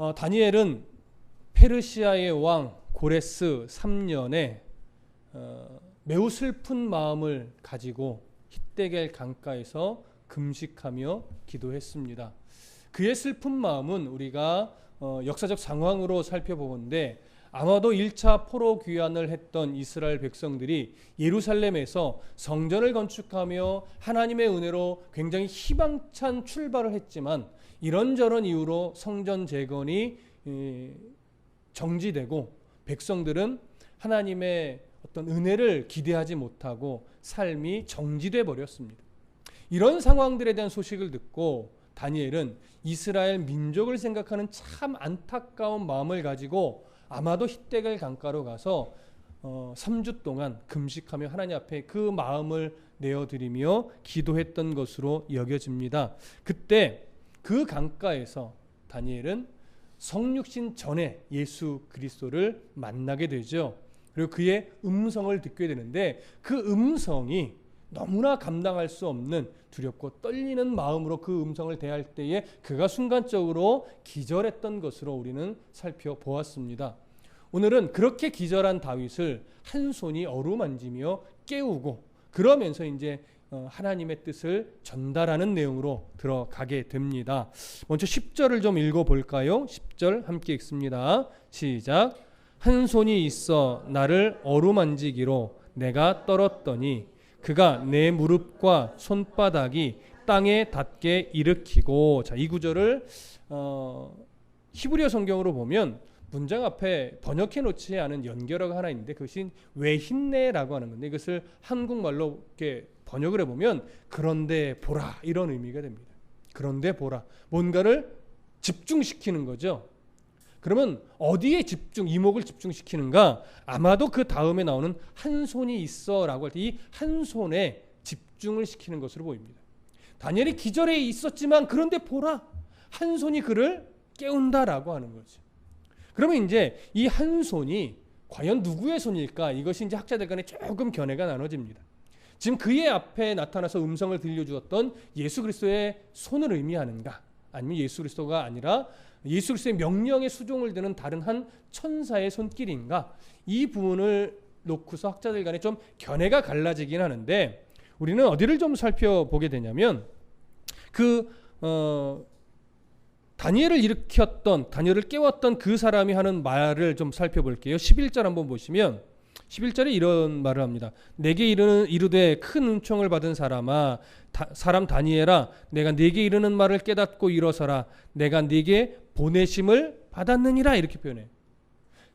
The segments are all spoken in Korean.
다니엘은 페르시아의 왕 고레스 3년에 매우 슬픈 마음을 가지고 힛데겔 강가에서 금식하며 기도했습니다. 그의 슬픈 마음은 우리가 역사적 상황으로 살펴보건대 아마도 1차 포로 귀환을 했던 이스라엘 백성들이 예루살렘에서 성전을 건축하며 하나님의 은혜로 굉장히 희망찬 출발을 했지만 이런저런 이유로 성전 재건이 정지되고 백성들은 하나님의 어떤 은혜를 기대하지 못하고 삶이 정지돼 버렸습니다. 이런 상황들에 대한 소식을 듣고 다니엘은 이스라엘 민족을 생각하는 참 안타까운 마음을 가지고 아마도 힛데겔 강가로 가서 3주 동안 금식하며 하나님 앞에 그 마음을 내어드리며 기도했던 것으로 여겨집니다. 그때 그 강가에서 다니엘은 성육신 전에 예수 그리스도를 만나게 되죠. 그리고 그의 음성을 듣게 되는데 그 음성이 너무나 감당할 수 없는 두렵고 떨리는 마음으로 그 음성을 대할 때에 그가 순간적으로 기절했던 것으로 우리는 살펴보았습니다. 오늘은 그렇게 기절한 다윗을 한 손이 어루만지며 깨우고 그러면서 이제 하나님의 뜻을 전달하는 내용으로 들어가게 됩니다. 먼저 10절을 좀 읽어볼까요? 10절 함께 읽습니다. 시작. 한 손이 있어 나를 어루만지기로 내가 떨었더니 그가 내 무릎과 손바닥이 땅에 닿게 일으키고. 자, 이 구절을 히브리어 성경으로 보면 문장 앞에 번역해 놓지 않은 연결어가 하나 있는데 그것이 왜 힘내라고 하는 건데 이것을 한국말로 이렇게 번역을 해보면 그런데 보라 이런 의미가 됩니다. 그런데 보라, 뭔가를 집중시키는 거죠. 그러면 어디에 이목을 집중시키는가? 아마도 그 다음에 나오는 한 손이 있어라고 할 때 이 한 손에 집중을 시키는 것으로 보입니다. 다니엘이 기절해 있었지만 그런데 보라, 한 손이 그를 깨운다라고 하는 거죠. 그러면 이제 이 한 손이 과연 누구의 손일까? 이것이 이제 학자들 간에 조금 견해가 나눠집니다. 지금 그의 앞에 나타나서 음성을 들려주었던 예수 그리스도의 손을 의미하는가? 아니면 예수 그리스도가 아니라 예수 그리스도의 명령에 수종을 드는 다른 한 천사의 손길인가? 이 부분을 놓고서 학자들 간에 좀 견해가 갈라지긴 하는데 우리는 어디를 좀 살펴보게 되냐면 다니엘을 깨웠던 그 사람이 하는 말을 좀 살펴볼게요. 11절 한번 보시면 11절에 이런 말을 합니다. 내게 이르되 큰 은총을 받은 사람 다니엘아, 내가 네게 이르는 말을 깨닫고 일어서라. 내가 네게 보내심을 받았느니라. 이렇게 표현해요.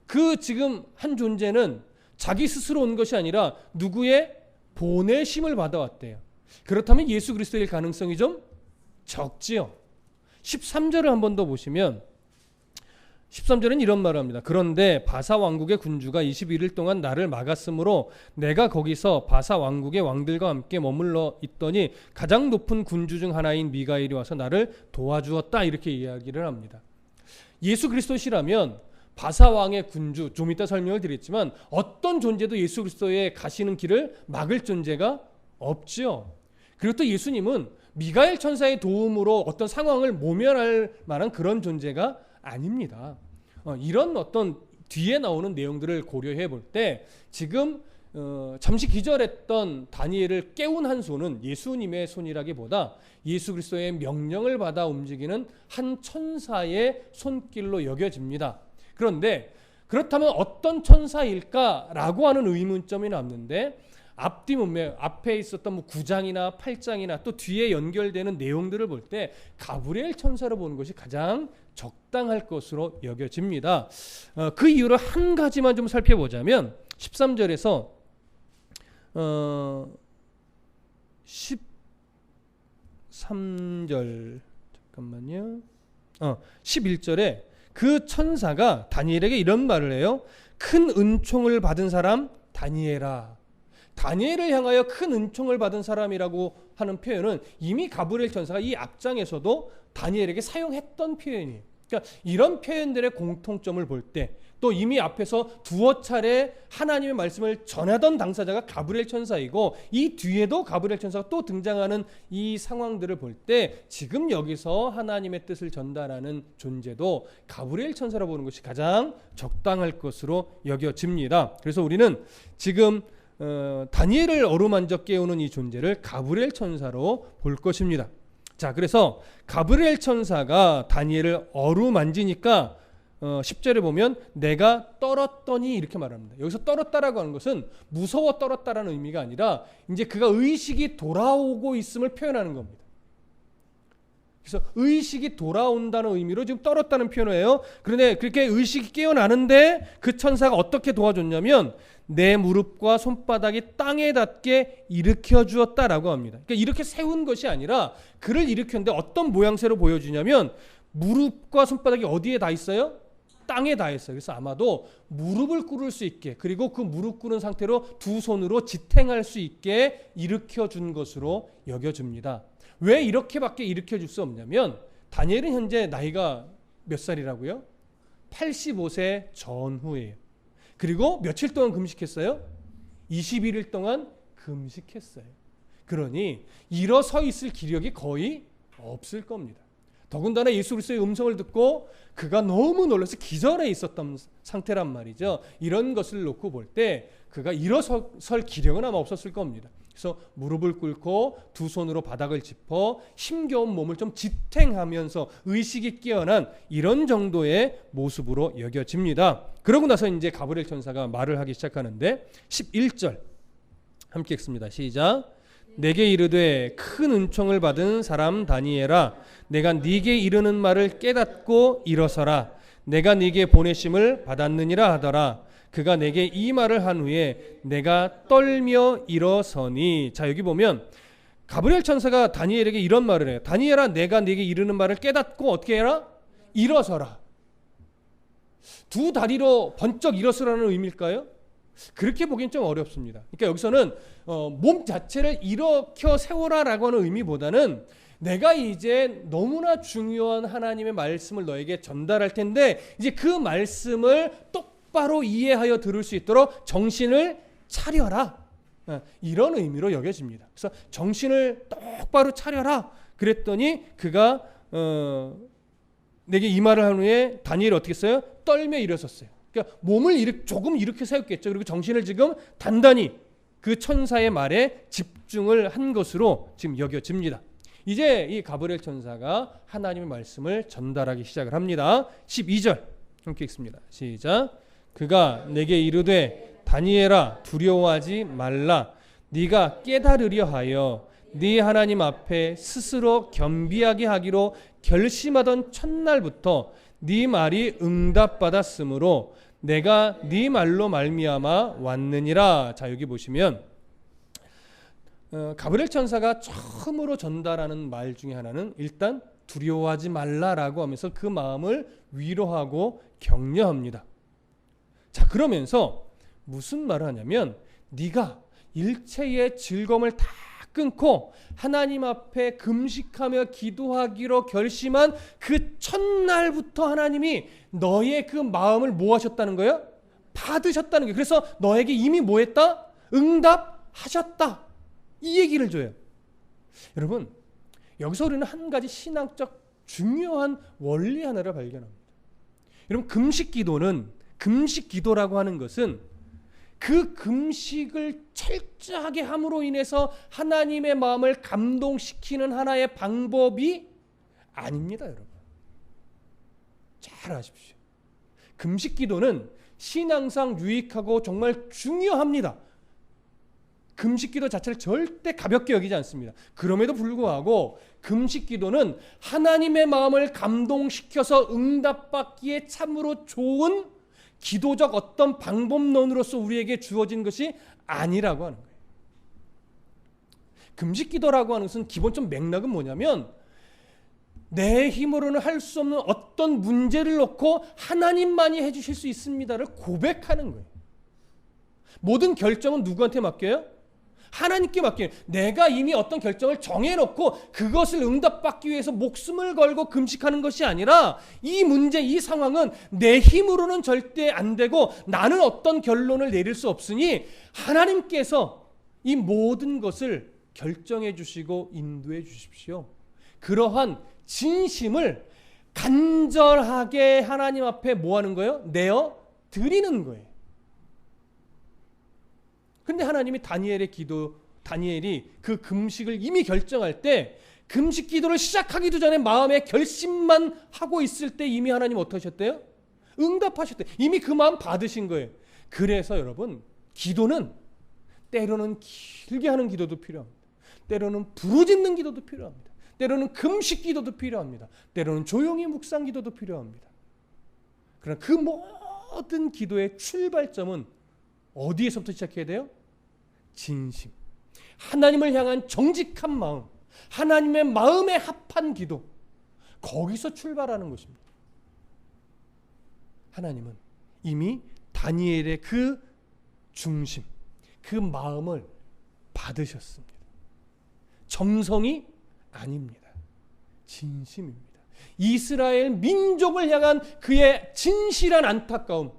그 지금 한 존재는 자기 스스로 온 것이 아니라 누구의 보내심을 받아왔대요. 그렇다면 예수 그리스도일 가능성이 좀 적지요. 13절을 한 번 더 보시면 13절은 이런 말을 합니다. 그런데 바사 왕국의 군주가 21일 동안 나를 막았으므로 내가 거기서 바사 왕국의 왕들과 함께 머물러 있더니 가장 높은 군주 중 하나인 미가엘이 와서 나를 도와주었다. 이렇게 이야기를 합니다. 예수 그리스도시라면 바사 왕의 군주, 좀 이따 설명을 드렸지만 어떤 존재도 예수 그리스도의 가시는 길을 막을 존재가 없지요. 그리고 또 예수님은 미가엘 천사의 도움으로 어떤 상황을 모면할 만한 그런 존재가 아닙니다. 이런 어떤 뒤에 나오는 내용들을 고려해 볼 때 지금 잠시 기절했던 다니엘을 깨운 한 손은 예수님의 손이라기보다 예수 그리스도의 명령을 받아 움직이는 한 천사의 손길로 여겨집니다. 그런데 그렇다면 어떤 천사일까라고 하는 의문점이 남는데 앞에 있었던 9장이나 8장이나 또 뒤에 연결되는 내용들을 볼 때 가브리엘 천사로 보는 것이 가장 적당할 것으로 여겨집니다. 그 이유를 한 가지만 좀 살펴보자면 13절에서 13절 잠깐만요. 11절에 그 천사가 다니엘에게 이런 말을 해요. 큰 은총을 받은 사람 다니엘아. 다니엘을 향하여 큰 은총을 받은 사람이라고 하는 표현은 이미 가브리엘 천사가 이 앞장에서도 다니엘에게 사용했던 표현이에요. 그러니까 이런 표현들의 공통점을 볼 때, 또 이미 앞에서 두어 차례 하나님의 말씀을 전하던 당사자가 가브리엘 천사이고 이 뒤에도 가브리엘 천사가 또 등장하는 이 상황들을 볼 때 지금 여기서 하나님의 뜻을 전달하는 존재도 가브리엘 천사라고 보는 것이 가장 적당할 것으로 여겨집니다. 그래서 우리는 지금 다니엘을 어루만져 깨우는 이 존재를 가브리엘 천사로 볼 것입니다. 자, 그래서 가브리엘 천사가 다니엘을 어루만지니까 10절에 보면 내가 떨었더니 이렇게 말합니다. 여기서 떨었다라고 하는 것은 무서워 떨었다라는 의미가 아니라 이제 그가 의식이 돌아오고 있음을 표현하는 겁니다. 그래서 의식이 돌아온다는 의미로 지금 떨었다는 표현이에요. 그런데 그렇게 의식이 깨어나는데 그 천사가 어떻게 도와줬냐면 내 무릎과 손바닥이 땅에 닿게 일으켜 주었다라고 합니다. 그러니까 이렇게 세운 것이 아니라 그를 일으켰는데 어떤 모양새로 보여주냐면 무릎과 손바닥이 어디에 닿아 있어요? 땅에 닿아 있어요. 그래서 아마도 무릎을 꿇을 수 있게, 그리고 그 무릎 꿇은 상태로 두 손으로 지탱할 수 있게 일으켜 준 것으로 여겨집니다. 왜 이렇게밖에 일으켜 줄 수 없냐면 다니엘은 현재 나이가 몇 살이라고요? 85세 전후예요. 그리고 며칠 동안 금식했어요? 21일 동안 금식했어요. 그러니 일어서 있을 기력이 거의 없을 겁니다. 더군다나 예수 그리스도의 음성을 듣고 그가 너무 놀라서 기절해 있었던 상태란 말이죠. 이런 것을 놓고 볼 때 그가 일어설 기력은 아마 없었을 겁니다. 그래서 무릎을 꿇고 두 손으로 바닥을 짚어 힘겨운 몸을 좀 지탱하면서 의식이 깨어난 이런 정도의 모습으로 여겨집니다. 그러고 나서 이제 가브리엘 천사가 말을 하기 시작하는데 11절 함께 읽습니다. 시작. 내게 이르되 큰 은총을 받은 사람 다니엘아, 내가 네게 이르는 말을 깨닫고 일어서라. 내가 네게 보내심을 받았느니라 하더라. 그가 내게 이 말을 한 후에 내가 떨며 일어서니. 자, 여기 보면 가브리엘 천사가 다니엘에게 이런 말을 해요. 다니엘아, 내가 네게 이르는 말을 깨닫고 어떻게 해라? 일어서라. 두 다리로 번쩍 일어서라는 의미일까요? 그렇게 보기엔 좀 어렵습니다. 그러니까 여기서는 몸 자체를 일으켜 세워라라고 하는 의미보다는 내가 이제 너무나 중요한 하나님의 말씀을 너에게 전달할 텐데 이제 그 말씀을 똑바로 이해하여 들을 수 있도록 정신을 차려라. 이런 의미로 여겨집니다. 그래서 정신을 똑바로 차려라. 그랬더니 그가 내게 이 말을 한 후에 다니엘이 어떻게 했어요? 떨며 일어섰어요. 그러니까 몸을 조금 이렇게 세웠겠죠. 그리고 정신을 지금 단단히 그 천사의 말에 집중을 한 것으로 지금 여겨집니다. 이제 이 가브리엘 천사가 하나님의 말씀을 전달하기 시작을 합니다. 12절 함께 읽습니다. 시작. 그가 내게 이르되 다니엘아, 두려워하지 말라. 네가 깨달으려 하여 네 하나님 앞에 스스로 겸비하게 하기로 결심하던 첫날부터 네 말이 응답받았으므로 내가 네 말로 말미암아 왔느니라. 자, 여기 보시면 가브리엘 천사가 처음으로 전달하는 말 중에 하나는 일단 두려워하지 말라라고 하면서 그 마음을 위로하고 격려합니다. 자, 그러면서 무슨 말을 하냐면 네가 일체의 즐거움을 다 끊고 하나님 앞에 금식하며 기도하기로 결심한 그 첫날부터 하나님이 너의 그 마음을 뭐 하셨다는 거예요? 받으셨다는 거예요. 그래서 너에게 이미 뭐 했다? 응답하셨다. 이 얘기를 줘요. 여러분, 여기서 우리는 한 가지 신앙적 중요한 원리 하나를 발견합니다. 여러분, 금식 기도라고 하는 것은 그 금식을 철저하게 함으로 인해서 하나님의 마음을 감동시키는 하나의 방법이 아닙니다, 여러분. 잘 아십시오. 금식 기도는 신앙상 유익하고 정말 중요합니다. 금식 기도 자체를 절대 가볍게 여기지 않습니다. 그럼에도 불구하고 금식 기도는 하나님의 마음을 감동시켜서 응답받기에 참으로 좋은 기도적 어떤 방법론으로서 우리에게 주어진 것이 아니라고 하는 거예요. 금식 기도라고 하는 것은 기본적 맥락은 뭐냐면 내 힘으로는 할 수 없는 어떤 문제를 놓고 하나님만이 해주실 수 있습니다를 고백하는 거예요. 모든 결정은 누구한테 맡겨요? 하나님께 맡기는, 내가 이미 어떤 결정을 정해놓고 그것을 응답받기 위해서 목숨을 걸고 금식하는 것이 아니라 이 문제, 이 상황은 내 힘으로는 절대 안 되고 나는 어떤 결론을 내릴 수 없으니 하나님께서 이 모든 것을 결정해 주시고 인도해 주십시오. 그러한 진심을 간절하게 하나님 앞에 뭐 하는 거예요? 내어 드리는 거예요. 근데 하나님이 다니엘이 그 금식을 이미 결정할 때, 금식 기도를 시작하기도 전에 마음에 결심만 하고 있을 때 이미 하나님 어떠셨대요? 응답하셨대요. 이미 그 마음 받으신 거예요. 그래서 여러분, 기도는 때로는 길게 하는 기도도 필요합니다. 때로는 부르짖는 기도도 필요합니다. 때로는 금식 기도도 필요합니다. 때로는 조용히 묵상 기도도 필요합니다. 그러나 그 모든 기도의 출발점은 어디에서부터 시작해야 돼요? 진심. 하나님을 향한 정직한 마음, 하나님의 마음에 합한 기도, 거기서 출발하는 것입니다. 하나님은 이미 다니엘의 그 중심, 그 마음을 받으셨습니다. 정성이 아닙니다. 진심입니다. 이스라엘 민족을 향한 그의 진실한 안타까움,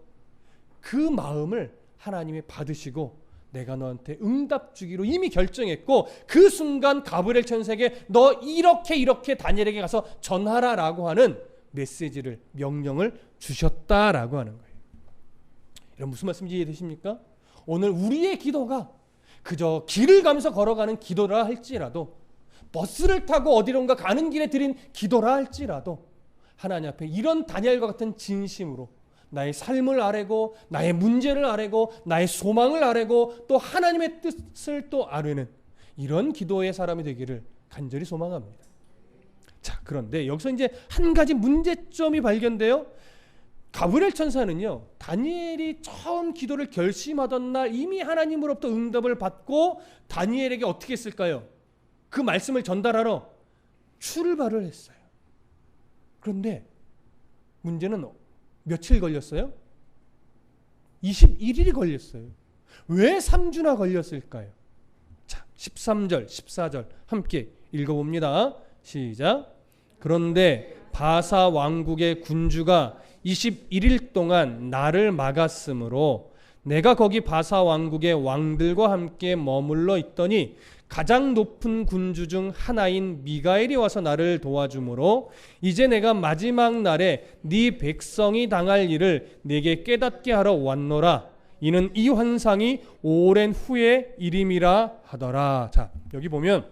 그 마음을 하나님이 받으시고 내가 너한테 응답 주기로 이미 결정했고, 그 순간 가브리엘 천사에게 너 이렇게 다니엘에게 가서 전하라라고 하는 메시지를, 명령을 주셨다라고 하는 거예요. 여러분, 무슨 말씀인지 이해되십니까? 오늘 우리의 기도가 그저 길을 가면서 걸어가는 기도라 할지라도, 버스를 타고 어디론가 가는 길에 드린 기도라 할지라도, 하나님 앞에 이런 다니엘과 같은 진심으로 나의 삶을 아뢰고, 나의 문제를 아뢰고, 나의 소망을 아뢰고, 또 하나님의 뜻을 또 아뢰는 이런 기도의 사람이 되기를 간절히 소망합니다. 자, 그런데 여기서 이제 한 가지 문제점이 발견돼요. 가브리엘 천사는요, 다니엘이 처음 기도를 결심하던 날 이미 하나님으로부터 응답을 받고 다니엘에게 어떻게 했을까요? 그 말씀을 전달하러 출발을 했어요. 그런데 문제는 며칠 걸렸어요? 21일이 걸렸어요. 왜 3주나 걸렸을까요? 자, 13절, 14절 함께 읽어봅니다. 시작. 그런데 바사 왕국의 군주가 21일 동안 나를 막았으므로 내가 거기 바사 왕국의 왕들과 함께 머물러 있더니 가장 높은 군주 중 하나인 미가엘이 와서 나를 도와주므로 이제 내가 마지막 날에 네 백성이 당할 일을 네게 깨닫게 하러 왔노라. 이는 이 환상이 오랜 후의 일임이라 하더라. 자, 여기 보면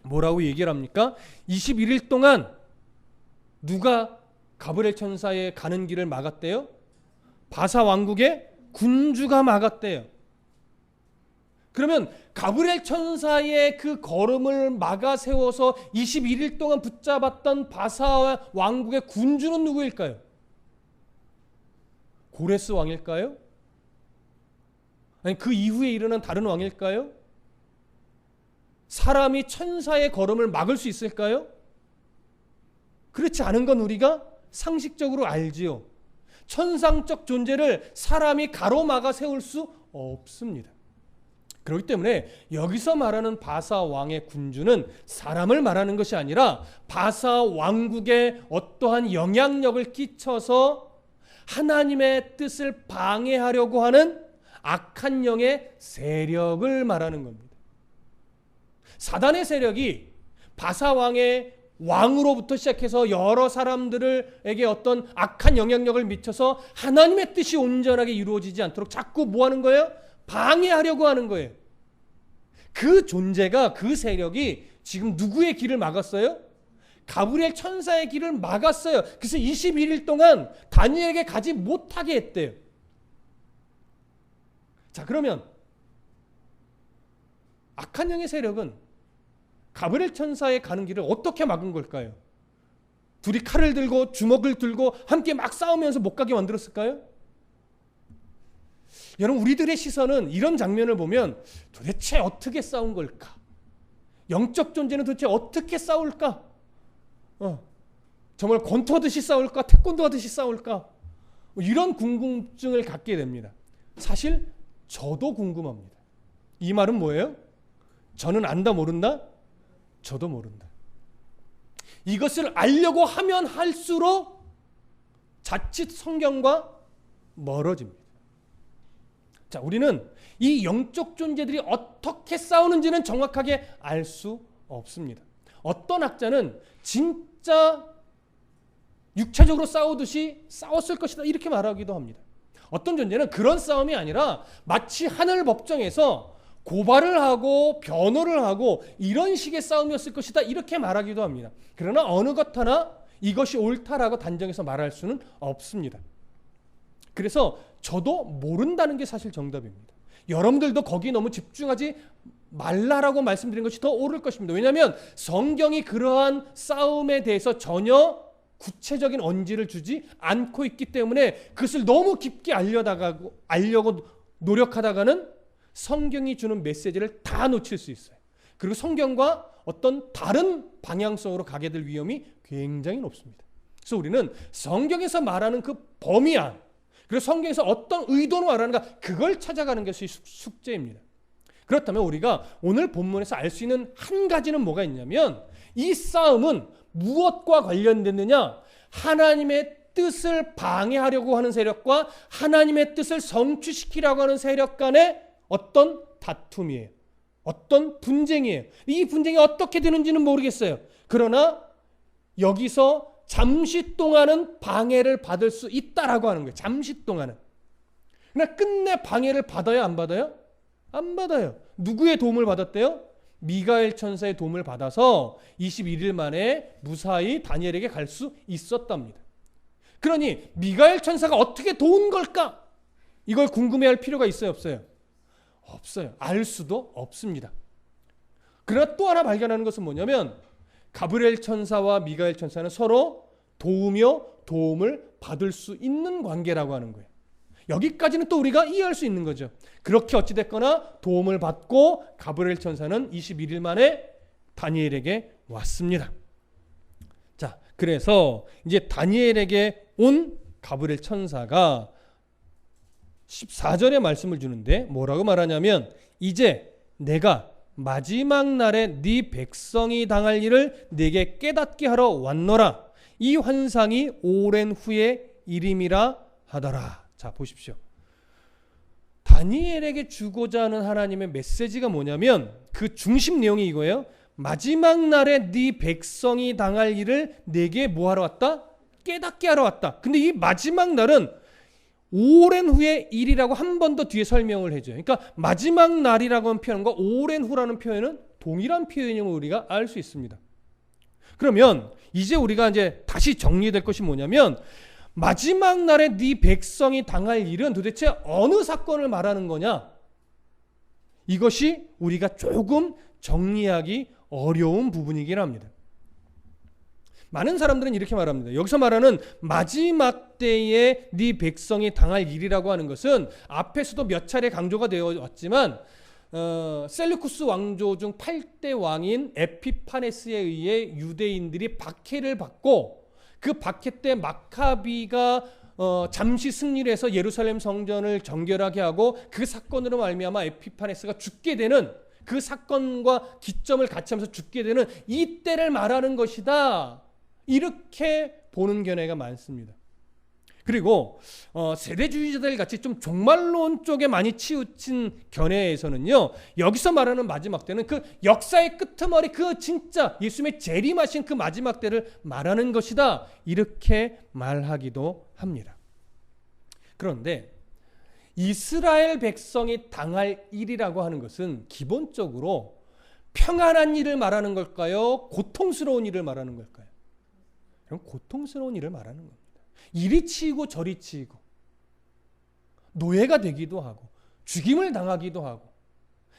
뭐라고 얘기를 합니까? 21일 동안 누가 가브리엘 천사의 가는 길을 막았대요? 바사 왕국의 군주가 막았대요. 그러면 가브리엘 천사의 그 걸음을 막아 세워서 21일 동안 붙잡았던 바사 왕국의 군주는 누구일까요? 고레스 왕일까요? 아니, 그 이후에 일어난 다른 왕일까요? 사람이 천사의 걸음을 막을 수 있을까요? 그렇지 않은 건 우리가 상식적으로 알지요. 천상적 존재를 사람이 가로막아 세울 수 없습니다. 그렇기 때문에 여기서 말하는 바사 왕의 군주는 사람을 말하는 것이 아니라 바사 왕국에 어떠한 영향력을 끼쳐서 하나님의 뜻을 방해하려고 하는 악한 영의 세력을 말하는 겁니다. 사단의 세력이 바사 왕의 왕으로부터 시작해서 여러 사람들에게 어떤 악한 영향력을 미쳐서 하나님의 뜻이 온전하게 이루어지지 않도록 자꾸 뭐 하는 거예요? 방해하려고 하는 거예요. 그 존재가, 그 세력이 지금 누구의 길을 막았어요? 가브리엘 천사의 길을 막았어요. 그래서 21일 동안 다니엘에게 가지 못하게 했대요. 자, 그러면 악한 영의 세력은 가브리엘 천사의 가는 길을 어떻게 막은 걸까요? 둘이 칼을 들고 주먹을 들고 함께 막 싸우면서 못 가게 만들었을까요? 여러분, 우리들의 시선은 이런 장면을 보면 도대체 어떻게 싸운 걸까? 영적 존재는 도대체 어떻게 싸울까? 정말 권투하듯이 싸울까? 태권도 하듯이 싸울까? 이런 궁금증을 갖게 됩니다. 사실 저도 궁금합니다. 이 말은 뭐예요? 저는 안다 모른다? 저도 모른다. 이것을 알려고 하면 할수록 자칫 성경과 멀어집니다. 자, 우리는 이 영적 존재들이 어떻게 싸우는지는 정확하게 알 수 없습니다. 어떤 학자는 진짜 육체적으로 싸우듯이 싸웠을 것이다 이렇게 말하기도 합니다. 어떤 존재는 그런 싸움이 아니라 마치 하늘 법정에서 고발을 하고 변호를 하고 이런 식의 싸움이었을 것이다 이렇게 말하기도 합니다. 그러나 어느 것 하나 이것이 옳다라고 단정해서 말할 수는 없습니다. 그래서 저도 모른다는 게 사실 정답입니다. 여러분들도 거기 너무 집중하지 말라라고 말씀드린 것이 더 옳을 것입니다. 왜냐하면 성경이 그러한 싸움에 대해서 전혀 구체적인 언지를 주지 않고 있기 때문에 그것을 너무 깊게 알려고 노력하다가는 성경이 주는 메시지를 다 놓칠 수 있어요. 그리고 성경과 어떤 다른 방향성으로 가게 될 위험이 굉장히 높습니다. 그래서 우리는 성경에서 말하는 그 범위 안, 그리고 성경에서 어떤 의도로 말하는가 그걸 찾아가는 것이 숙제입니다. 그렇다면 우리가 오늘 본문에서 알 수 있는 한 가지는 뭐가 있냐면 이 싸움은 무엇과 관련됐느냐? 하나님의 뜻을 방해하려고 하는 세력과 하나님의 뜻을 성취시키려고 하는 세력 간의 어떤 다툼이에요. 어떤 분쟁이에요. 이 분쟁이 어떻게 되는지는 모르겠어요. 그러나 여기서 잠시 동안은 방해를 받을 수 있다라고 하는 거예요. 잠시 동안은. 그러나 끝내 방해를 받아요? 안 받아요? 안 받아요. 누구의 도움을 받았대요? 미가엘 천사의 도움을 받아서 21일 만에 무사히 다니엘에게 갈 수 있었답니다. 그러니 미가엘 천사가 어떻게 도운 걸까? 이걸 궁금해할 필요가 있어요? 없어요? 없어요. 알 수도 없습니다. 그러나 또 하나 발견하는 것은 뭐냐면 가브리엘 천사와 미가엘 천사는 서로 도우며 도움을 받을 수 있는 관계라고 하는 거예요. 여기까지는 또 우리가 이해할 수 있는 거죠. 그렇게 어찌됐거나 도움을 받고 가브리엘 천사는 21일 만에 다니엘에게 왔습니다. 자, 그래서 이제 다니엘에게 온 가브리엘 천사가 14절의 말씀을 주는데 뭐라고 말하냐면 이제 내가 마지막 날에 네 백성이 당할 일을 네게 깨닫게 하러 왔노라. 이 환상이 오랜 후의 일임이라 하더라. 자, 보십시오. 다니엘에게 주고자 하는 하나님의 메시지가 뭐냐면 그 중심 내용이 이거예요. 마지막 날에 네 백성이 당할 일을 네게 뭐하러 왔다? 깨닫게 하러 왔다. 근데 이 마지막 날은 오랜 후의 일이라고 한 번 더 뒤에 설명을 해줘요. 그러니까 마지막 날이라고 하는 표현과 오랜 후라는 표현은 동일한 표현임을 우리가 알 수 있습니다. 그러면 이제 우리가 이제 다시 정리될 것이 뭐냐면 마지막 날에 네 백성이 당할 일은 도대체 어느 사건을 말하는 거냐? 이것이 우리가 조금 정리하기 어려운 부분이긴 합니다. 많은 사람들은 이렇게 말합니다. 여기서 말하는 마지막 때에 네 백성이 당할 일이라고 하는 것은 앞에서도 몇 차례 강조가 되어 왔지만 셀루쿠스 왕조 중 8대 왕인 에피파네스에 의해 유대인들이 박해를 받고 그 박해 때 마카비가 잠시 승리를 해서 예루살렘 성전을 정결하게 하고 그 사건으로 말미암아 에피파네스가 죽게 되는 그 사건과 기점을 같이 하면서 죽게 되는 이때를 말하는 것이다. 이렇게 보는 견해가 많습니다. 그리고 세대주의자들 같이 좀 종말론 쪽에 많이 치우친 견해에서는요, 여기서 말하는 마지막 때는 그 역사의 끄트머리, 그 진짜 예수님의 재림하신 그 마지막 때를 말하는 것이다, 이렇게 말하기도 합니다. 그런데 이스라엘 백성이 당할 일이라고 하는 것은 기본적으로 평안한 일을 말하는 걸까요? 고통스러운 일을 말하는 걸까요? 그럼 고통스러운 일을 말하는 겁니다. 이리 치이고 저리 치이고 노예가 되기도 하고 죽임을 당하기도 하고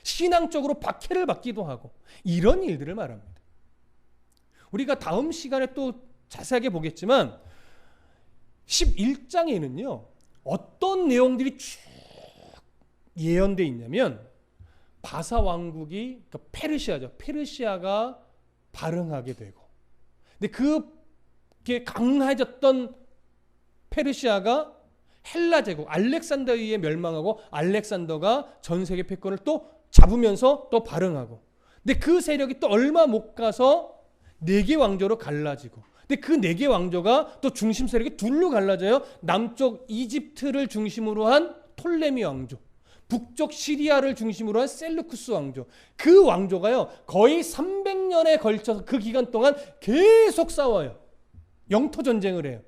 신앙적으로 박해를 받기도 하고 이런 일들을 말합니다. 우리가 다음 시간에 또 자세하게 보겠지만 11장에는요 어떤 내용들이 쭉 예언되어 있냐면 바사 왕국이 그러니까 페르시아죠. 페르시아가 발흥하게 되고 근데 그게 강해졌던 페르시아가 헬라 제국 알렉산더에 의해 멸망하고 알렉산더가 전 세계 패권을 또 잡으면서 또 발흥하고 근데 그 세력이 또 얼마 못 가서 4개 왕조로 갈라지고, 근데 그 4개 왕조가 또 중심 세력이 둘로 갈라져요. 남쪽 이집트를 중심으로 한 톨레미 왕조, 북쪽 시리아를 중심으로 한 셀루쿠스 왕조. 그 왕조가요 거의 300년에 걸쳐서 그 기간 동안 계속 싸워요. 영토 전쟁을 해요.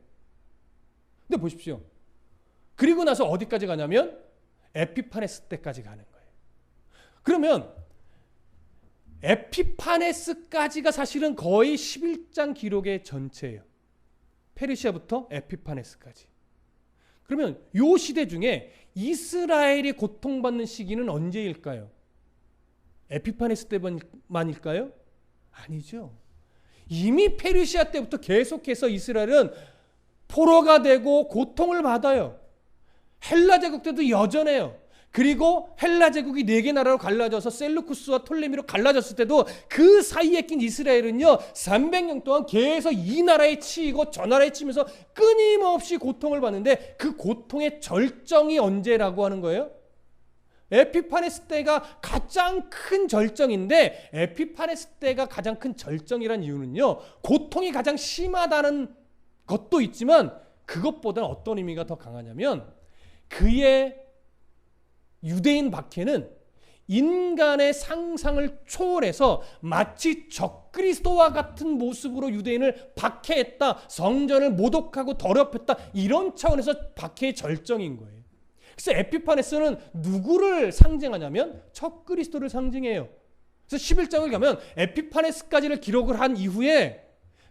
근데 보십시오. 그리고 나서 어디까지 가냐면 에피파네스 때까지 가는 거예요. 그러면 에피파네스까지가 사실은 거의 11장 기록의 전체예요. 페르시아부터 에피파네스까지. 그러면 이 시대 중에 이스라엘이 고통받는 시기는 언제일까요? 에피파네스 때만일까요? 아니죠. 이미 페르시아 때부터 계속해서 이스라엘은 포로가 되고 고통을 받아요. 헬라 제국 때도 여전해요. 그리고 헬라 제국이 4개 나라로 갈라져서 셀루쿠스와 톨레미로 갈라졌을 때도 그 사이에 낀 이스라엘은요 300년 동안 계속 이 나라에 치이고 저 나라에 치면서 끊임없이 고통을 받는데, 그 고통의 절정이 언제라고 하는 거예요? 에피파네스 때가 가장 큰 절정인데, 에피파네스 때가 가장 큰 절정이란 이유는요 고통이 가장 심하다는 것도 있지만 그것보다는 어떤 의미가 더 강하냐면, 그의 유대인 박해는 인간의 상상을 초월해서 마치 적그리스도와 같은 모습으로 유대인을 박해했다, 성전을 모독하고 더럽혔다, 이런 차원에서 박해의 절정인 거예요. 그래서 에피파네스는 누구를 상징하냐면 적그리스도를 상징해요. 그래서 11장을 가면 에피파네스까지를 기록을 한 이후에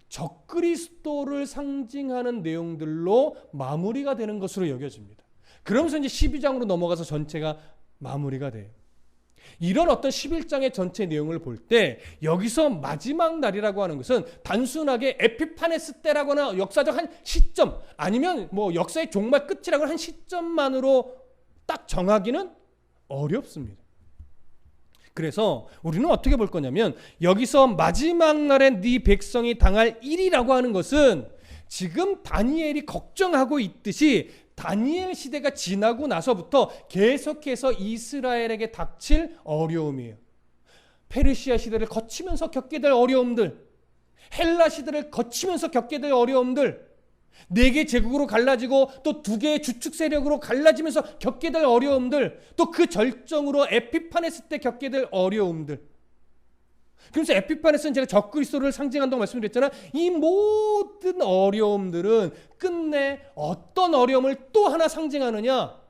적그리스도를 상징하는 내용들로 마무리가 되는 것으로 여겨집니다. 그러면서 이제 12장으로 넘어가서 전체가 마무리가 돼요. 이런 어떤 11장의 전체 내용을 볼 때 여기서 마지막 날이라고 하는 것은 단순하게 에피파네스 때라고 하나 역사적 한 시점, 아니면 뭐 역사의 종말 끝이라고 한 시점만으로 딱 정하기는 어렵습니다. 그래서 우리는 어떻게 볼 거냐면, 여기서 마지막 날에 네 백성이 당할 일이라고 하는 것은 지금 다니엘이 걱정하고 있듯이 다니엘 시대가 지나고 나서부터 계속해서 이스라엘에게 닥칠 어려움이에요. 페르시아 시대를 거치면서 겪게 될 어려움들, 헬라 시대를 거치면서 겪게 될 어려움들, 4개 제국으로 갈라지고 또 2개의 주축 세력으로 갈라지면서 겪게 될 어려움들, 또 그 절정으로 에피파네스 때 겪게 될 어려움들. 그래서 에피파네스는 제가 적그리스도를 상징한다고 말씀드렸잖아요. 이 모든 어려움들은 끝내 어떤 어려움을 또 하나 상징하느냐?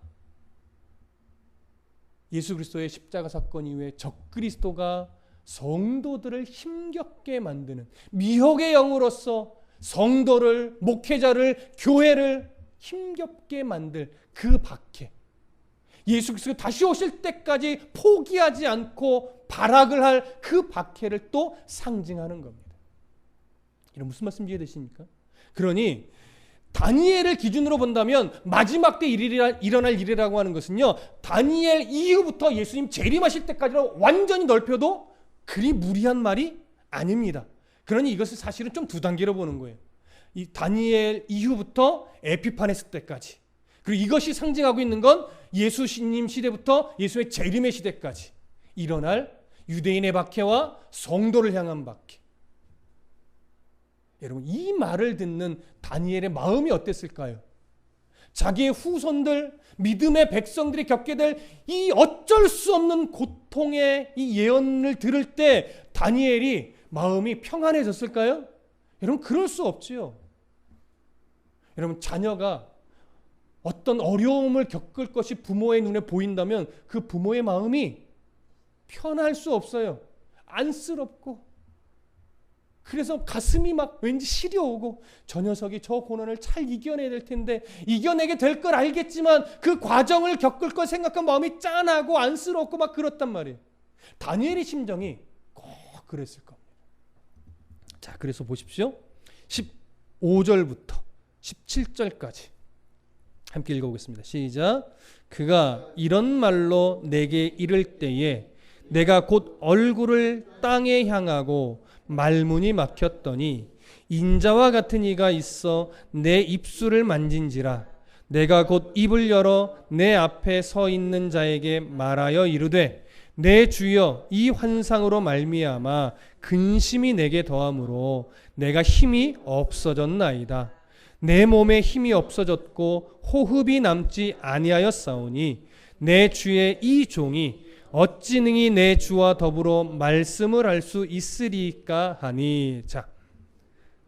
예수 그리스도의 십자가 사건 이후에 적그리스도가 성도들을 힘겹게 만드는 미혹의 영으로서 성도를, 목회자를, 교회를 힘겹게 만들 그 박해, 예수 그리스도 다시 오실 때까지 포기하지 않고 발악을 할 그 박해를 또 상징하는 겁니다. 이런 무슨 말씀 이해되십니까? 그러니 다니엘을 기준으로 본다면 마지막 때 일어날 일이라고 하는 것은요, 다니엘 이후부터 예수님 재림하실 때까지로 완전히 넓혀도 그리 무리한 말이 아닙니다. 그러니 이것을 사실은 좀 2단계로 보는 거예요. 이 다니엘 이후부터 에피파네스 때까지, 그리고 이것이 상징하고 있는 건 예수님 시대부터 예수의 재림의 시대까지 일어날 유대인의 박해와 성도를 향한 박해. 여러분, 이 말을 듣는 다니엘의 마음이 어땠을까요? 자기의 후손들, 믿음의 백성들이 겪게 될 이 어쩔 수 없는 고통의 이 예언을 들을 때 다니엘이 마음이 평안해졌을까요? 여러분, 그럴 수 없지요. 여러분, 자녀가 어떤 어려움을 겪을 것이 부모의 눈에 보인다면 그 부모의 마음이 편할 수 없어요. 안쓰럽고, 그래서 가슴이 막 왠지 시려오고, 저 녀석이 저 고난을 잘 이겨내야 될 텐데, 이겨내게 될 걸 알겠지만 그 과정을 겪을 걸 생각한 마음이 짠하고 안쓰럽고 막 그렇단 말이에요. 다니엘의 심정이 꼭 그랬을 겁니다. 자, 그래서 보십시오. 15절부터 17절까지 함께 읽어보겠습니다. 시작. 그가 이런 말로 내게 이를 때에 내가 곧 얼굴을 땅에 향하고 말문이 막혔더니 인자와 같은 이가 있어 내 입술을 만진지라. 내가 곧 입을 열어 내 앞에 서 있는 자에게 말하여 이르되 내 주여 이 환상으로 말미암아 근심이 내게 더함으로 내가 힘이 없어졌나이다. 내 몸에 힘이 없어졌고 호흡이 남지 아니하였사오니 내 주의 이 종이 어찌 능히 내 주와 더불어 말씀을 할 수 있으리까 하니. 자,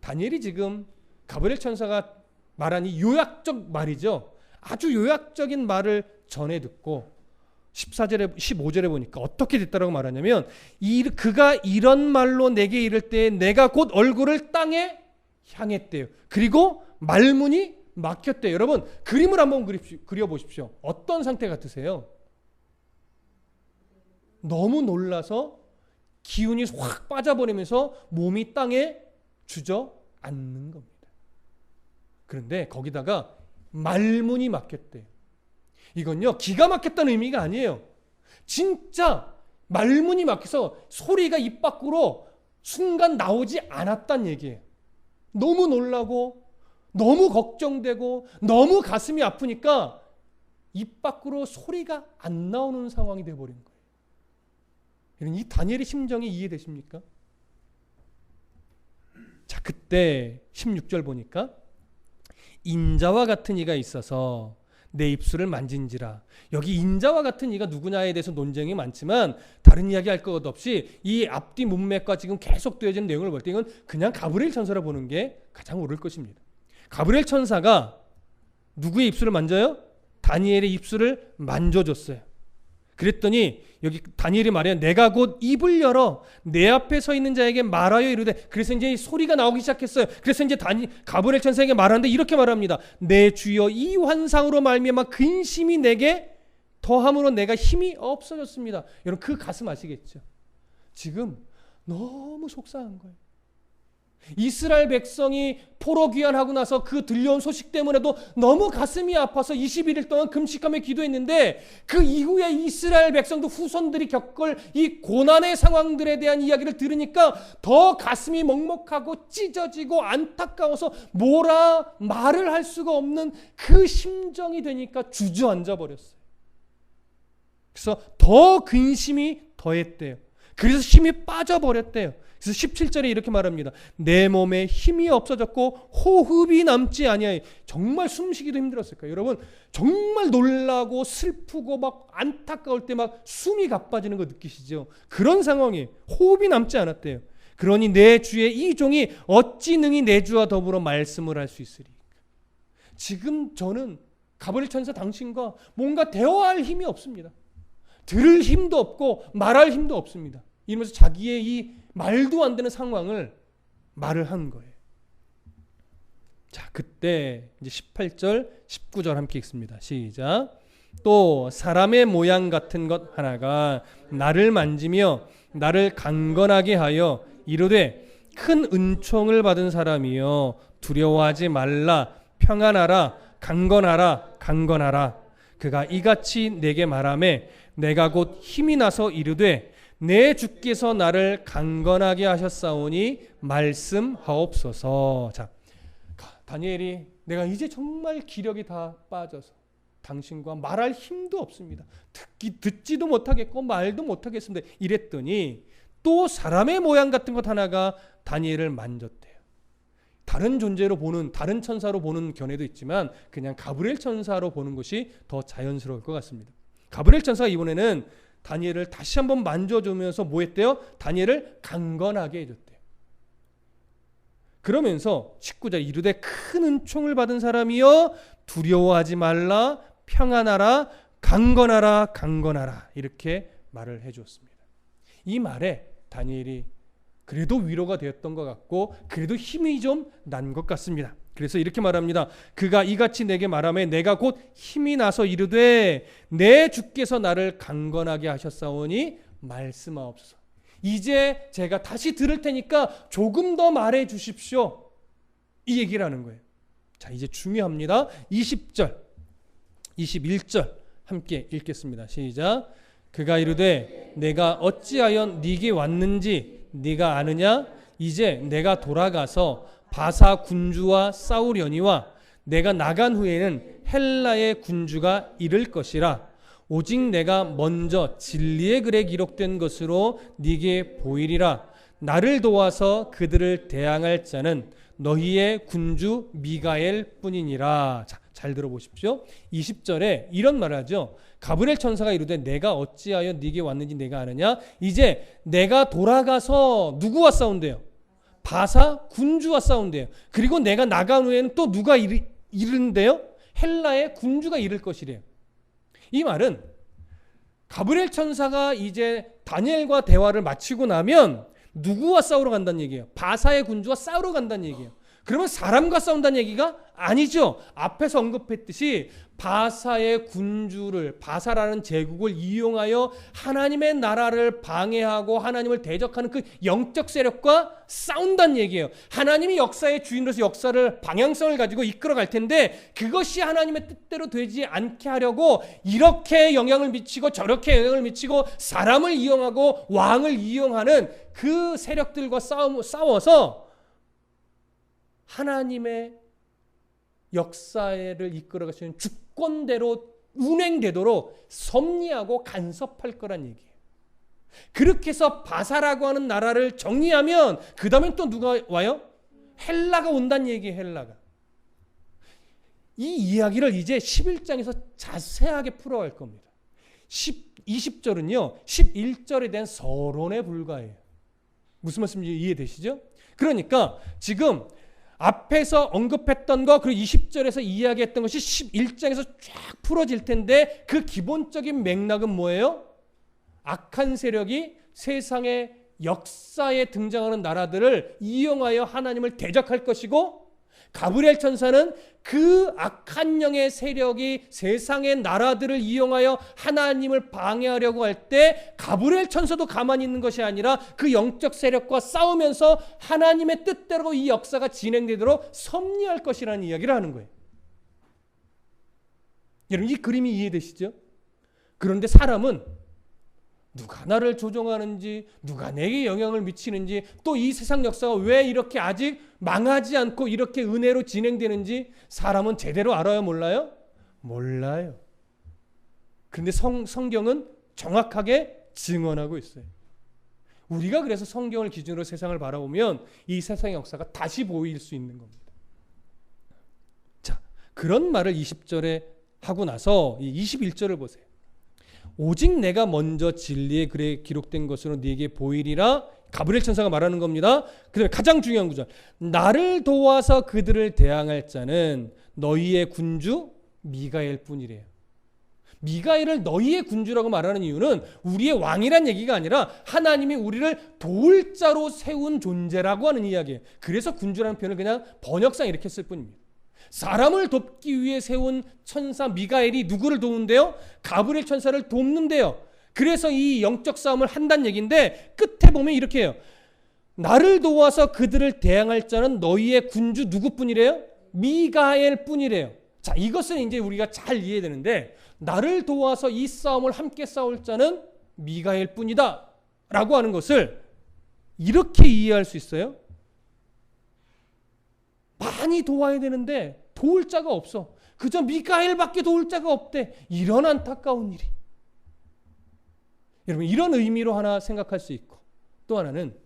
다니엘이 지금 가브리엘 천사가 말한 이 요약적 말이죠. 아주 요약적인 말을 전해 듣고 14절에 15절에 보니까 어떻게 됐다라고 말하냐면 그가 이런 말로 내게 이를 때 내가 곧 얼굴을 땅에 향했대요. 그리고 말문이 막혔대요. 여러분 그림을 한번 그려보십시오. 어떤 상태 같으세요? 너무 놀라서 기운이 확 빠져버리면서 몸이 땅에 주저앉는 겁니다. 그런데 거기다가 말문이 막혔대요. 이건요 기가 막혔다는 의미가 아니에요. 진짜 말문이 막혀서 소리가 입 밖으로 순간 나오지 않았단 얘기예요. 너무 놀라고 너무 걱정되고 너무 가슴이 아프니까 입 밖으로 소리가 안 나오는 상황이 되어버린 거예요. 이 다니엘의 심정이 이해되십니까? 자, 그때 16절 보니까 인자와 같은 이가 있어서 내 입술을 만진지라. 여기 인자와 같은 이가 누구냐에 대해서 논쟁이 많지만 다른 이야기 할 것 없이 이 앞뒤 문맥과 지금 계속 되어지는 내용을 볼 때 이건 그냥 가브리엘 천사라 보는 게 가장 옳을 것입니다. 가브리엘 천사가 누구의 입술을 만져요? 다니엘의 입술을 만져줬어요. 그랬더니 여기 다니엘이 말해요. 내가 곧 입을 열어 내 앞에 서 있는 자에게 말하여 이르되. 그래서 이제 소리가 나오기 시작했어요. 그래서 이제 가브리엘 천사에게 말하는데 이렇게 말합니다. 내 주여 이 환상으로 말미암아 근심이 내게 더함으로 내가 힘이 없어졌습니다. 여러분 그 가슴 아시겠죠? 지금 너무 속상한 거예요. 이스라엘 백성이 포로 귀환하고 나서 그 들려온 소식 때문에도 너무 가슴이 아파서 21일 동안 금식하며 기도했는데 그 이후에 이스라엘 백성도 후손들이 겪을 이 고난의 상황들에 대한 이야기를 들으니까 더 가슴이 먹먹하고 찢어지고 안타까워서 뭐라 말을 할 수가 없는 그 심정이 되니까 주저앉아 버렸어요. 그래서 더 근심이 더했대요. 그래서 힘이 빠져버렸대요. 그래서 17절에 이렇게 말합니다. 내 몸에 힘이 없어졌고 호흡이 남지 아니하여. 정말 숨쉬기도 힘들었을 거예요. 여러분 정말 놀라고 슬프고 막 안타까울 때 막 숨이 가빠지는 거 느끼시죠? 그런 상황이에요. 호흡이 남지 않았대요. 그러니 내 주의 이 종이 어찌 능히 내 주와 더불어 말씀을 할 수 있으리까. 지금 저는 가브리엘 천사 당신과 뭔가 대화할 힘이 없습니다. 들을 힘도 없고 말할 힘도 없습니다. 이러면서 자기의 이 말도 안 되는 상황을 말을 한 거예요. 자, 그때 이제 18절, 19절 함께 읽습니다. 시작. 또 사람의 모양 같은 것 하나가 나를 만지며 나를 강건하게 하여 이르되 큰 은총을 받은 사람이여 두려워하지 말라 평안하라 강건하라 강건하라. 그가 이같이 내게 말하매 내가 곧 힘이 나서 이르되 내 주께서 나를 강건하게 하셨사오니 말씀하옵소서. 자, 다니엘이 내가 이제 정말 기력이 다 빠져서 당신과 말할 힘도 없습니다. 듣지도 못하겠고 말도 못하겠습니다. 이랬더니 또 사람의 모양 같은 것 하나가 다니엘을 만졌대요. 다른 존재로 보는, 다른 천사로 보는 견해도 있지만 그냥 가브리엘 천사로 보는 것이 더 자연스러울 것 같습니다. 가브리엘 천사가 이번에는 다니엘을 다시 한번 만져주면서 뭐 했대요? 다니엘을 강건하게 해줬대요. 그러면서 19절 이르되 큰 은총을 받은 사람이여 두려워하지 말라 평안하라 강건하라 강건하라 이렇게 말을 해주었습니다. 이 말에 다니엘이 그래도 위로가 되었던 것 같고 그래도 힘이 좀 난 것 같습니다. 그래서 이렇게 말합니다. 그가 이같이 내게 말하며 내가 곧 힘이 나서 이르되 내 주께서 나를 강건하게 하셨사오니 말씀하옵소서. 이제 제가 다시 들을 테니까 조금 더 말해 주십시오. 이 얘기를 하는 거예요. 자, 이제 중요합니다. 20절 21절 함께 읽겠습니다. 시작. 그가 이르되 내가 어찌하여 네게 왔는지 네가 아느냐? 이제 내가 돌아가서 바사 군주와 싸우려니와 내가 나간 후에는 헬라의 군주가 이를 것이라. 오직 내가 먼저 진리의 글에 기록된 것으로 네게 보이리라. 나를 도와서 그들을 대항할 자는 너희의 군주 미가엘 뿐이니라. 자, 잘 들어보십시오. 20절에 이런 말을 하죠. 가브리엘 천사가 이르되 내가 어찌하여 네게 왔는지 내가 아느냐. 이제 내가 돌아가서 누구와 싸운대요? 바사 군주와 싸운대요. 그리고 내가 나간 후에는 또 누가 이르는데요? 헬라의 군주가 이를 것이래요. 이 말은 가브리엘 천사가 이제 다니엘과 대화를 마치고 나면 누구와 싸우러 간다는 얘기예요? 바사의 군주와 싸우러 간다는 얘기예요. 그러면 사람과 싸운다는 얘기가 아니죠. 앞에서 언급했듯이 바사의 군주를, 바사라는 제국을 이용하여 하나님의 나라를 방해하고 하나님을 대적하는 그 영적 세력과 싸운다는 얘기예요. 하나님이 역사의 주인으로서 역사를 방향성을 가지고 이끌어갈 텐데 그것이 하나님의 뜻대로 되지 않게 하려고 이렇게 영향을 미치고 저렇게 영향을 미치고 사람을 이용하고 왕을 이용하는 그 세력들과 싸워서 하나님의 역사를 이끌어가시는 주권대로 운행되도록 섭리하고 간섭할 거란 얘기예요. 그렇게 해서 바사라고 하는 나라를 정리하면 그 다음엔 또 누가 와요? 헬라가 온다는 얘기예요. 헬라가. 이 이야기를 이제 11장에서 자세하게 풀어갈 겁니다. 20절은요 11절에 대한 서론에 불과해요. 무슨 말씀인지 이해되시죠? 그러니까 지금 앞에서 언급했던 거 그리고 20절에서 이야기했던 것이 11장에서 쫙 풀어질 텐데 그 기본적인 맥락은 뭐예요? 악한 세력이 세상의 역사에 등장하는 나라들을 이용하여 하나님을 대적할 것이고 가브리엘 천사는 그 악한 영의 세력이 세상의 나라들을 이용하여 하나님을 방해하려고 할 때 가브리엘 천사도 가만히 있는 것이 아니라 그 영적 세력과 싸우면서 하나님의 뜻대로 이 역사가 진행되도록 섭리할 것이라는 이야기를 하는 거예요. 여러분 이 그림이 이해되시죠? 그런데 사람은 누가 나를 조종하는지 누가 내게 영향을 미치는지 또 이 세상 역사가 왜 이렇게 아직 망하지 않고 이렇게 은혜로 진행되는지 사람은 제대로 알아요? 몰라요? 몰라요. 그런데 성경은 정확하게 증언하고 있어요. 우리가 그래서 성경을 기준으로 세상을 바라보면 이 세상의 역사가 다시 보일 수 있는 겁니다. 자, 그런 말을 20절에 하고 나서 이 21절을 보세요. 오직 내가 먼저 진리의 글에 기록된 것으로 네게 보이리라. 가브리엘 천사가 말하는 겁니다. 그다음에 가장 중요한 구절. 나를 도와서 그들을 대항할 자는 너희의 군주 미가엘 뿐이래요. 미가엘을 너희의 군주라고 말하는 이유는 우리의 왕이란 얘기가 아니라 하나님이 우리를 도울 자로 세운 존재라고 하는 이야기예요. 그래서 군주라는 표현을 그냥 번역상 이렇게 쓸 뿐입니다. 사람을 돕기 위해 세운 천사 미가엘이 누구를 도운대요? 가브리엘 천사를 돕는데요. 그래서 이 영적 싸움을 한다는 얘기인데 끝에 보면 이렇게 해요. 나를 도와서 그들을 대항할 자는 너희의 군주 누구뿐이래요? 미가엘 뿐이래요. 자, 이것은 이제 우리가 잘 이해되는데 나를 도와서 이 싸움을 함께 싸울 자는 미가엘 뿐이다 라고 하는 것을 이렇게 이해할 수 있어요. 많이 도와야 되는데 도울 자가 없어. 그저 미가엘밖에 도울 자가 없대. 이런 안타까운 일이. 여러분 이런 의미로 하나 생각할 수 있고 또 하나는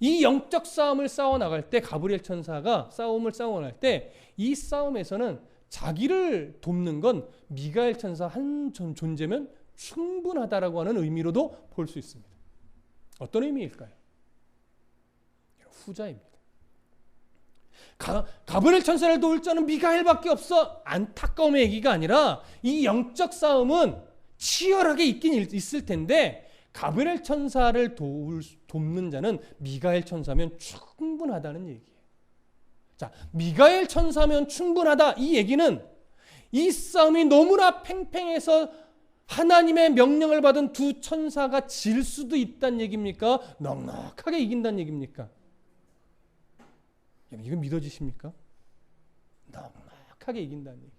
이 영적 싸움을 싸워나갈 때 가브리엘 천사가 싸움을 싸워나갈 때 이 싸움에서는 자기를 돕는 건 미가엘 천사 한 존재면 충분하다라고 하는 의미로도 볼 수 있습니다. 어떤 의미일까요? 후자입니다. 가브리엘 천사를 도울 자는 미가엘밖에 없어. 안타까움의 얘기가 아니라 이 영적 싸움은 치열하게 있긴 있을 텐데 가브리엘 천사를 돕는 자는 미가엘 천사면 충분하다는 얘기예요. 자, 미가엘 천사면 충분하다 이 얘기는 이 싸움이 너무나 팽팽해서 하나님의 명령을 받은 두 천사가 질 수도 있다는 얘기입니까? 넉넉하게 이긴다는 얘기입니까? 이건 믿어지십니까? 넉넉하게 이긴다는 얘기예요.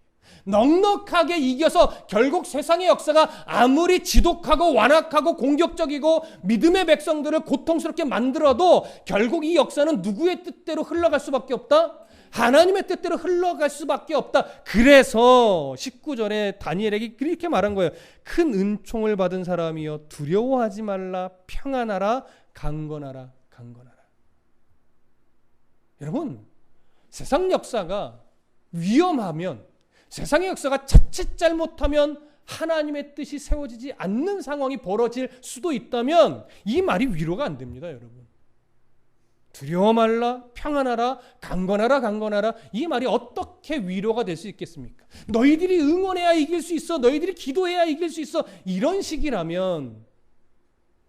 넉넉하게 이겨서 결국 세상의 역사가 아무리 지독하고 완악하고 공격적이고 믿음의 백성들을 고통스럽게 만들어도 결국 이 역사는 누구의 뜻대로 흘러갈 수밖에 없다? 하나님의 뜻대로 흘러갈 수밖에 없다. 그래서 19절에 다니엘에게 그렇게 말한 거예요. 큰 은총을 받은 사람이여 두려워하지 말라. 평안하라. 강건하라. 강건하라. 여러분, 세상 역사가 위험하면, 세상의 역사가 자칫 잘못하면 하나님의 뜻이 세워지지 않는 상황이 벌어질 수도 있다면 이 말이 위로가 안 됩니다, 여러분. 두려워 말라, 평안하라, 강건하라, 강건하라. 이 말이 어떻게 위로가 될 수 있겠습니까? 너희들이 응원해야 이길 수 있어. 너희들이 기도해야 이길 수 있어. 이런 식이라면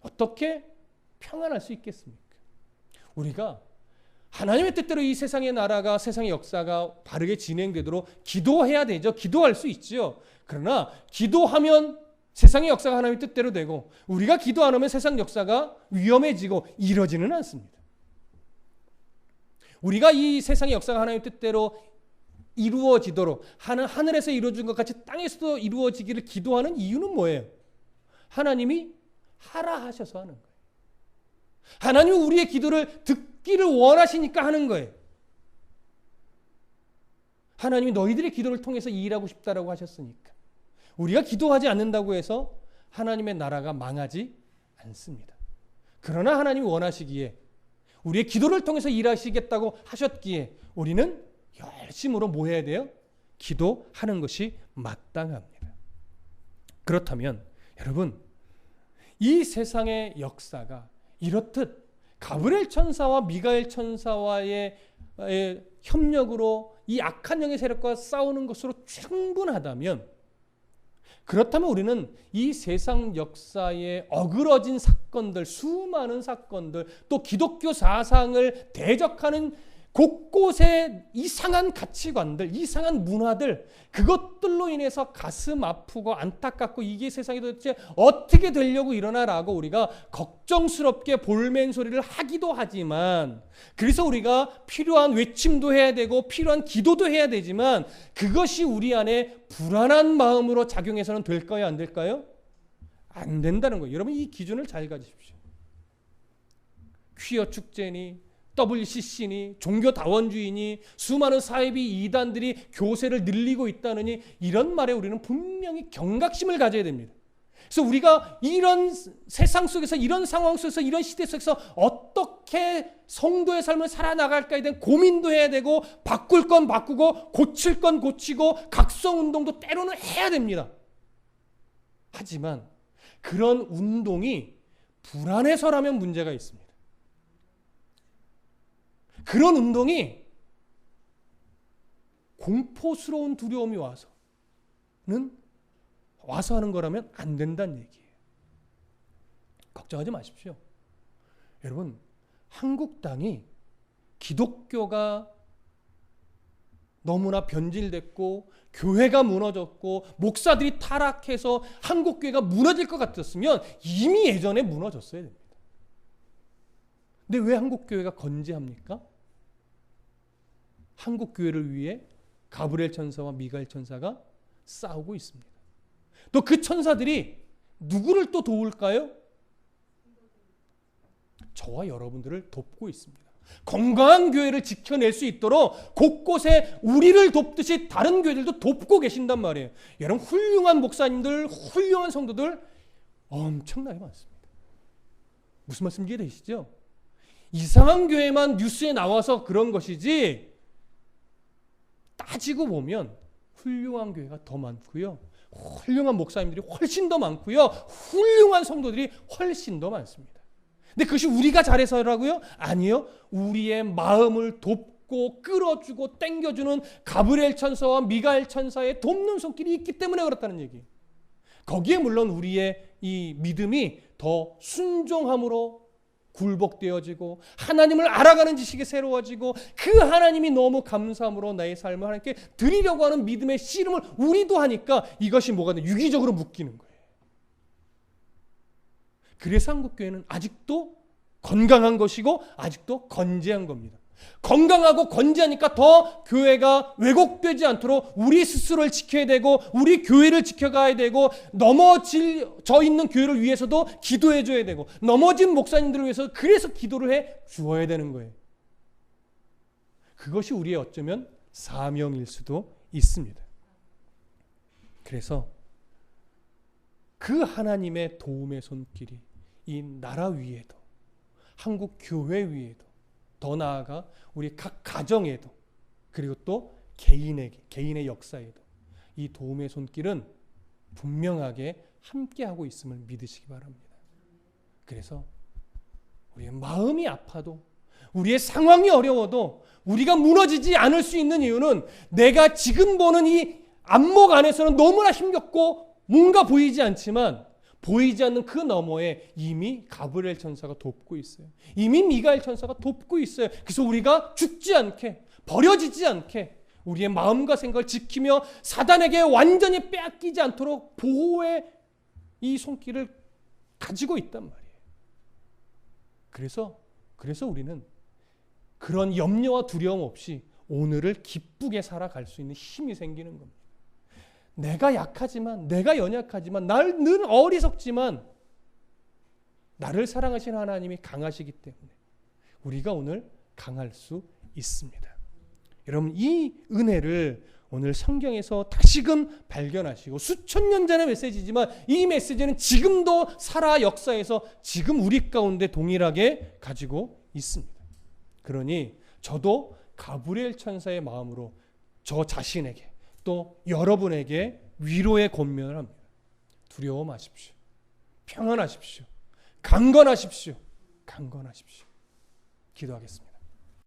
어떻게 평안할 수 있겠습니까? 우리가 하나님의 뜻대로 이 세상의 나라가, 세상의 역사가 바르게 진행되도록 기도해야 되죠. 기도할 수 있죠. 그러나 기도하면 세상의 역사가 하나님의 뜻대로 되고, 우리가 기도 안 하면 세상 역사가 위험해지고 이러지는 않습니다. 우리가 이 세상의 역사가 하나님의 뜻대로 이루어지도록, 하늘에서 이루어진 것 같이 땅에서도 이루어지기를 기도하는 이유는 뭐예요? 하나님이 하라 하셔서 하는 거예요. 하나님은 우리의 기도를 듣기를 원하시니까 하는 거예요. 하나님이 너희들의 기도를 통해서 일하고 싶다라고 하셨으니까. 우리가 기도하지 않는다고 해서 하나님의 나라가 망하지 않습니다. 그러나 하나님이 원하시기에, 우리의 기도를 통해서 일하시겠다고 하셨기에 우리는 열심으로 뭐 해야 돼요? 기도하는 것이 마땅합니다. 그렇다면 여러분, 이 세상의 역사가 이렇듯 가브리엘 천사와 미가엘 천사와의 협력으로 이 악한 영의 세력과 싸우는 것으로 충분하다면, 그렇다면 우리는 이 세상 역사에 어그러진 사건들, 수많은 사건들, 또 기독교 사상을 대적하는 곳곳의 이상한 가치관들, 이상한 문화들, 그것들로 인해서 가슴 아프고 안타깝고 이게 세상이 도대체 어떻게 되려고 이러나라고 우리가 걱정스럽게 볼멘 소리를 하기도 하지만, 그래서 우리가 필요한 외침도 해야 되고 필요한 기도도 해야 되지만, 그것이 우리 안에 불안한 마음으로 작용해서는 될까요? 안 될까요? 안 된다는 거예요. 여러분, 이 기준을 잘 가지십시오. 퀴어 축제니 WCC니 종교다원주의니 수많은 사이비 이단들이 교세를 늘리고 있다느니 이런 말에 우리는 분명히 경각심을 가져야 됩니다. 그래서 우리가 이런 세상 속에서, 이런 상황 속에서, 이런 시대 속에서 어떻게 성도의 삶을 살아나갈까에 대한 고민도 해야 되고, 바꿀 건 바꾸고 고칠 건 고치고 각성운동도 때로는 해야 됩니다. 하지만 그런 운동이 불안해서라면 문제가 있습니다. 그런 운동이 공포스러운 두려움이 와서 하는 거라면 안 된다는 얘기예요. 걱정하지 마십시오. 여러분, 한국 땅이 기독교가 너무나 변질됐고 교회가 무너졌고 목사들이 타락해서 한국 교회가 무너질 것 같았으면 이미 예전에 무너졌어야 됩니다. 근데 왜 한국 교회가 건재합니까? 한국 교회를 위해 가브리엘 천사와 미가엘 천사가 싸우고 있습니다. 또 그 천사들이 누구를 또 도울까요? 저와 여러분들을 돕고 있습니다. 건강한 교회를 지켜낼 수 있도록 곳곳에 우리를 돕듯이 다른 교회들도 돕고 계신단 말이에요. 여러분, 훌륭한 목사님들, 훌륭한 성도들 엄청나게 많습니다. 무슨 말씀 이해되시죠? 이상한 교회만 뉴스에 나와서 그런 것이지, 따지고 보면 훌륭한 교회가 더 많고요, 훌륭한 목사님들이 훨씬 더 많고요, 훌륭한 성도들이 훨씬 더 많습니다. 근데 그것이 우리가 잘해서라고요? 아니요. 우리의 마음을 돕고 끌어주고 땡겨주는 가브리엘 천사와 미가엘 천사의 돕는 손길이 있기 때문에 그렇다는 얘기예요. 거기에 물론 우리의 이 믿음이 더 순종함으로 굴복되어지고 하나님을 알아가는 지식이 새로워지고, 그 하나님이 너무 감사함으로 나의 삶을 하나님께 드리려고 하는 믿음의 씨름을 우리도 하니까 이것이 뭐가 돼? 유기적으로 묶이는 거예요. 그래서 한국교회는 아직도 건강한 것이고 아직도 건재한 겁니다. 건강하고 건재하니까 더 교회가 왜곡되지 않도록 우리 스스로를 지켜야 되고, 우리 교회를 지켜가야 되고, 넘어져 있는 교회를 위해서도 기도해 줘야 되고, 넘어진 목사님들을 위해서 그래서 기도를 해 주어야 되는 거예요. 그것이 우리의 어쩌면 사명일 수도 있습니다. 그래서 그 하나님의 도움의 손길이 이 나라 위에도, 한국 교회 위에도, 더 나아가 우리 각 가정에도, 그리고 또 개인의 역사에도 이 도움의 손길은 분명하게 함께하고 있음을 믿으시기 바랍니다. 그래서 우리의 마음이 아파도, 우리의 상황이 어려워도 우리가 무너지지 않을 수 있는 이유는 내가 지금 보는 이 안목 안에서는 너무나 힘겹고 뭔가 보이지 않지만 보이지 않는 그 너머에 이미 가브리엘 천사가 돕고 있어요. 이미 미가엘 천사가 돕고 있어요. 그래서 우리가 죽지 않게, 버려지지 않게 우리의 마음과 생각을 지키며 사단에게 완전히 빼앗기지 않도록 보호의 이 손길을 가지고 있단 말이에요. 그래서 우리는 그런 염려와 두려움 없이 오늘을 기쁘게 살아갈 수 있는 힘이 생기는 겁니다. 내가 약하지만, 내가 연약하지만, 늘 어리석지만 나를 사랑하시는 하나님이 강하시기 때문에 우리가 오늘 강할 수 있습니다. 여러분, 이 은혜를 오늘 성경에서 다시금 발견하시고, 수천 년 전의 메시지지만 이 메시지는 지금도 살아 역사에서 지금 우리 가운데 동일하게 가지고 있습니다. 그러니 저도 가브리엘 천사의 마음으로 저 자신에게 또 여러분에게 위로의 권면을 합니다. 두려워 마십시오. 평안하십시오. 강건하십시오. 기도하겠습니다.